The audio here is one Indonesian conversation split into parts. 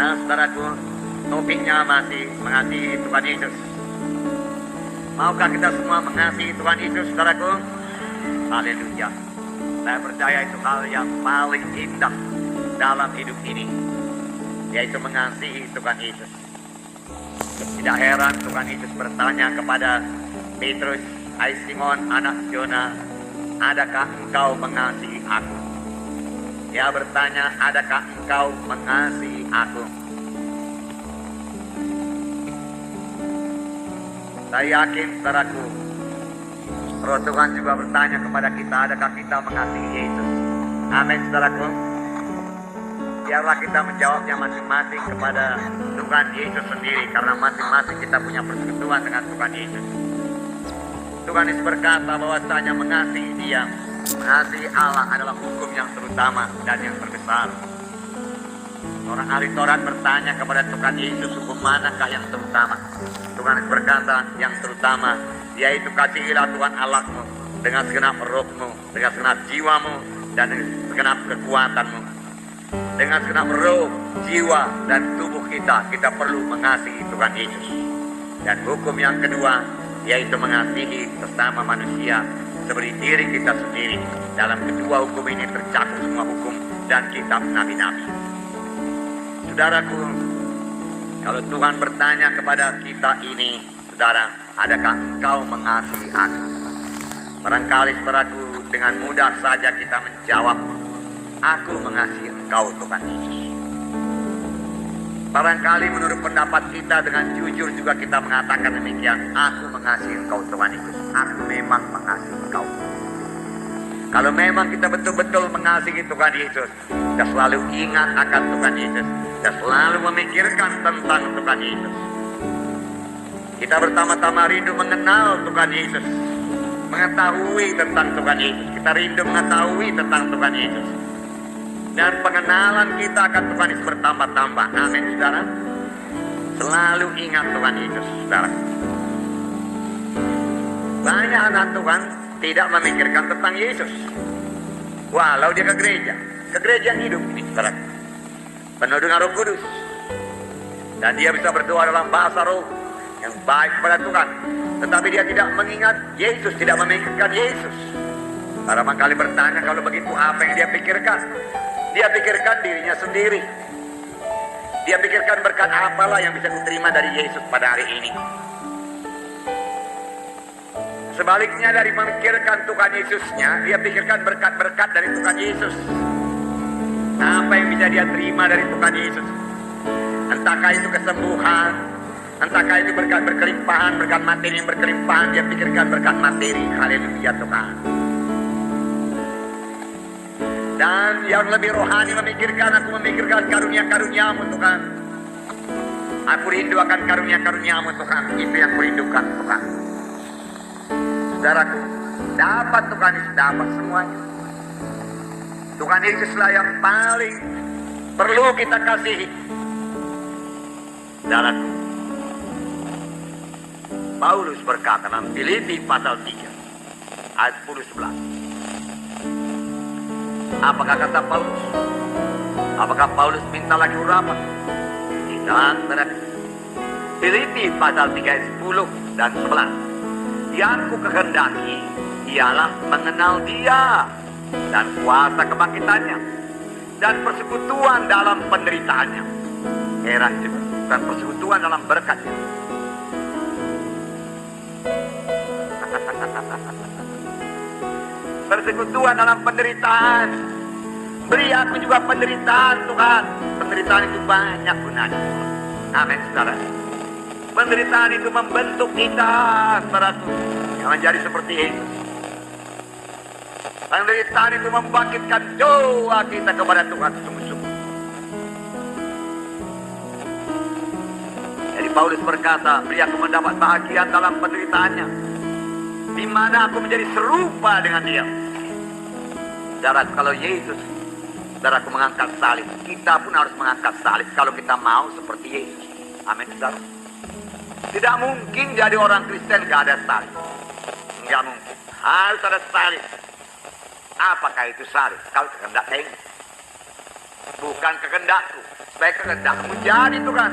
Nah, saudaraku, topiknya masih mengasihi Tuhan Yesus. Maukah kita semua mengasihi Tuhan Yesus, saudaraku? Haleluya. Saya percaya itu hal yang paling indah dalam hidup ini, yaitu mengasihi Tuhan Yesus. Tidak heran Tuhan Yesus bertanya kepada Petrus, "Hai Simon, anak Yona, adakah engkau mengasihi aku?" Dia bertanya, "Adakah engkau mengasihi aku?" Saya yakin, saudaraku, Roh Tuhan juga bertanya kepada kita, adakah kita mengasihi Yesus? Amin, saudaraku. Biarlah kita menjawabnya masing-masing kepada Tuhan Yesus sendiri, karena masing-masing kita punya persekutuan dengan Tuhan Yesus. Tuhan Yesus berkata bahwasanya mengasihi Dia, mengasihi Allah adalah hukum yang terutama dan yang terbesar. Orang ahli Taurat bertanya kepada Tuhan Yesus, hukum manakah yang terutama? Tuhan Yesus berkata, yang terutama yaitu kasihilah Tuhan Allahmu dengan segenap rohmu, dengan segenap jiwamu, dan dengan segenap kekuatanmu. Dengan segenap roh, jiwa, dan tubuh kita perlu mengasihi Tuhan Yesus. Dan hukum yang kedua yaitu mengasihi sesama manusia seperti diri kita sendiri. Dalam kedua hukum ini tercakup semua hukum dan kitab nabi-nabi. Saudaraku, kalau Tuhan bertanya kepada kita ini, saudara, adakah engkau mengasihi aku? Barangkali, saudaraku, dengan mudah saja kita menjawab, aku mengasihi engkau, Tuhan Yesus. Barangkali menurut pendapat kita dengan jujur juga kita mengatakan demikian, aku mengasihi engkau, Tuhan Yesus. Aku memang mengasihi engkau. Kalau memang kita betul-betul mengasihi Tuhan Yesus, kita selalu ingat akan Tuhan Yesus, kita selalu memikirkan tentang Tuhan Yesus. Kita pertama-tama rindu mengenal Tuhan Yesus, mengetahui tentang Tuhan Yesus. Kita rindu mengetahui tentang Tuhan Yesus. Dan pengenalan kita akan Tuhan Yesus bertambah-tambah. Amin, saudara. Selalu ingat Tuhan Yesus, saudara. Banyak anak Tuhan tidak memikirkan tentang Yesus. Walau dia ke gereja yang hidup ini, saudara, penuh dengan Roh Kudus, dan dia bisa berdoa dalam bahasa roh yang baik kepada Tuhan, tetapi dia tidak mengingat Yesus, tidak memikirkan Yesus. Barangkali bertanya, kalau begitu apa yang dia pikirkan? Dia pikirkan dirinya sendiri. Dia pikirkan berkat apalah yang bisa diterima dari Yesus pada hari ini. Sebaliknya dari memikirkan Tuhan Yesusnya, dia pikirkan berkat-berkat dari Tuhan Yesus. Apa yang bisa dia terima dari Tuhan Yesus? Entahkah itu kesembuhan, entahkah itu berkat berkelimpahan, berkat materi yang berkelimpahan, dia pikirkan berkat materi. Haleluya Tuhan. Dan yang lebih rohani memikirkan, aku memikirkan karunia-karuniamu Tuhan. Aku rindu akan karunia-karuniamu Tuhan. Itu yang kurindukan Tuhan. Saudaraku, dapat Tuhan Yesus, dapat semuanya. Tuhan Yesuslah yang paling perlu kita kasihi. Saudaraku, Paulus berkata dalam Filipi pasal 3 ayat 10-11. Apakah kata Paulus? Apakah Paulus minta lagi urapan? Tidak, saudaraku. Filipi pasal 3 ayat 10 dan 11. Yang ku kehendaki ialah mengenal Dia dan kuasa kebangkitannya dan persekutuan dalam penderitaannya. Heran juga, bukan persekutuan dalam berkatnya. Persekutuan dalam penderitaan. Beri aku juga penderitaan Tuhan. Penderitaan itu banyak gunanya. Amin, saudara. Penderitaan itu membentuk kita, saudaraku, yang menjadi seperti Yesus. Penderitaan itu membangkitkan doa kita kepada Tuhan sungguh-sungguh. Jadi Paulus berkata, beri aku mendapat bahagian dalam penderitaannya, di mana aku menjadi serupa dengan Dia. Saudara, kalau Yesus, saudaraku, mengangkat salib, kita pun harus mengangkat salib kalau kita mau seperti Yesus. Amin, saudara. Tidak mungkin jadi orang Kristen gak ada salib. Enggak mungkin. Harus ada salib. Apakah itu salib? Kalau kehendak ini. Bukan kehendakku, supaya kehendakmu jadi Tuhan.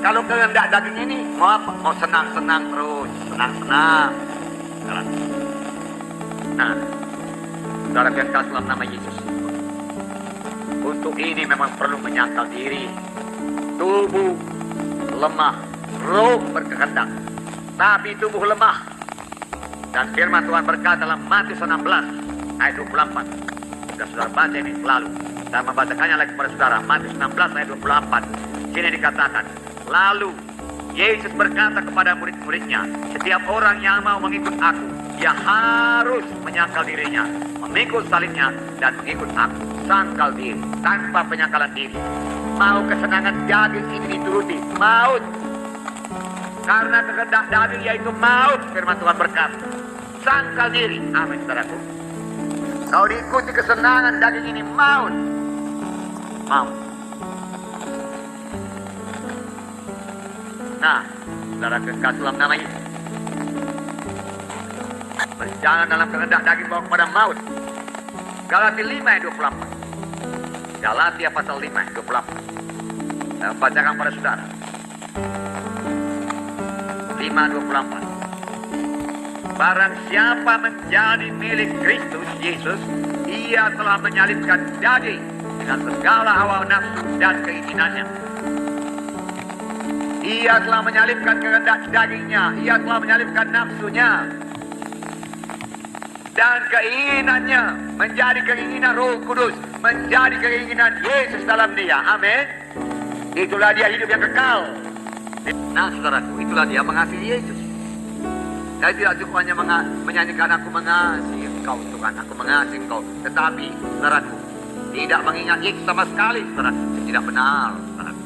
Kalau kehendak daging ini mau apa? Mau senang-senang terus, senang-senang. Nah, saudara yang kasih dalam nama Yesus, untuk ini memang perlu menyangkal diri. Tubuh lemah, roh berkehendak, tapi tubuh lemah. Dan firman Tuhan berkata dalam Matius 16 ayat 24. Sudah saudara baca ini selalu. Dan membacakannya lagi kepada saudara. Matius 16 ayat 24. Sini dikatakan, lalu Yesus berkata kepada murid-muridnya, setiap orang yang mau mengikut aku, dia harus menyangkal dirinya, memikul salibnya, dan mengikut aku. Sangkal diri, tanpa penyangkalan diri. Mau kesenangan daging ini dituruti, maut. Karena kehendak daging yaitu maut, firman Tuhan berkata. Sangkal diri, amin saudaraku. Kalau diikuti kesenangan daging ini, maut. Maut. Nah, saudara kekasih dalam nama Yesus, berjalan dalam kehendak daging bawa kepada maut. Galatia 5 ayat 24. Galatia pasal 5 ayat 24. Saya bacakan pada saudara. 5:24. Barang siapa menjadi milik Kristus Yesus, ia telah menyalibkan daging dengan segala hawa nafsu dan keinginannya. Ia telah menyalibkan kehendak dagingnya, ia telah menyalibkan nafsunya dan keinginannya, menjadi keinginan Roh Kudus, menjadi keinginan Yesus dalam dia. Amin. Itulah dia hidup yang kekal. Nah saudaraku, itulah dia mengasihi Yesus. Saya tidak cukup hanya menyanyikan aku mengasihi engkau Tuhan, aku mengasihi engkau. Tetapi saudaraku, tidak mengingat Yesus sama sekali, saudaraku. Tidak benar, saudaraku.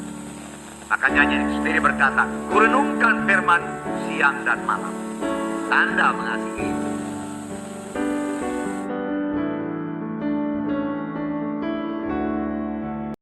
Makanya Yesus sendiri berkata, kurenungkan firman siang dan malam. Tanda mengasihi Yesus.